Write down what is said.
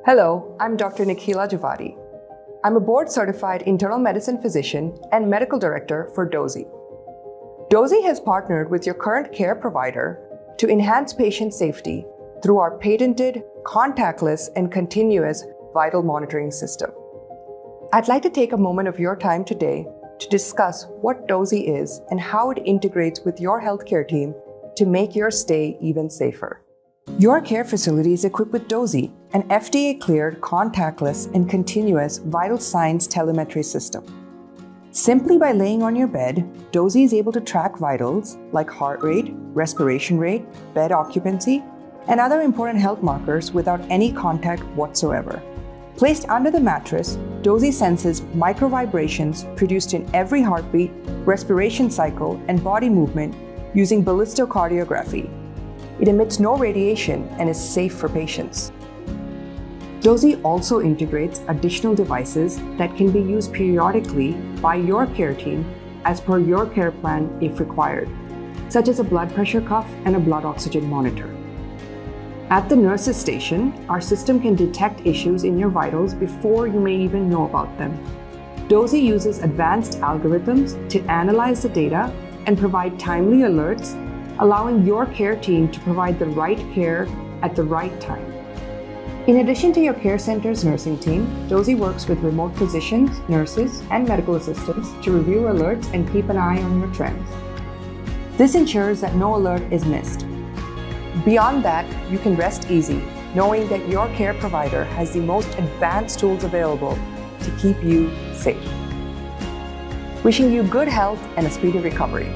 Hello, I'm Dr. Nikhila Javadi. I'm a board-certified internal medicine physician and medical director for Dozee. Dozee has partnered with your current care provider to enhance patient safety through our patented, contactless, and continuous vital monitoring system. I'd like to take a moment of your time today to discuss what Dozee is and how it integrates with your healthcare team to make your stay even safer. Your care facility is equipped with Dozee, an FDA-cleared, contactless, and continuous vital signs telemetry system. Simply by laying on your bed, Dozee is able to track vitals like heart rate, respiration rate, bed occupancy, and other important health markers without any contact whatsoever. Placed under the mattress, Dozee senses micro-vibrations produced in every heartbeat, respiration cycle, and body movement using ballistocardiography. It emits no radiation and is safe for patients. Dozee also integrates additional devices that can be used periodically by your care team as per your care plan if required, such as a blood pressure cuff and a blood oxygen monitor. At the nurse's station, our system can detect issues in your vitals before you may even know about them. Dozee uses advanced algorithms to analyze the data and provide timely alerts, allowing your care team to provide the right care at the right time. In addition to your care center's nursing team, Dozee works with remote physicians, nurses, and medical assistants to review alerts and keep an eye on your trends. This ensures that no alert is missed. Beyond that, you can rest easy, knowing that your care provider has the most advanced tools available to keep you safe. Wishing you good health and a speedy recovery.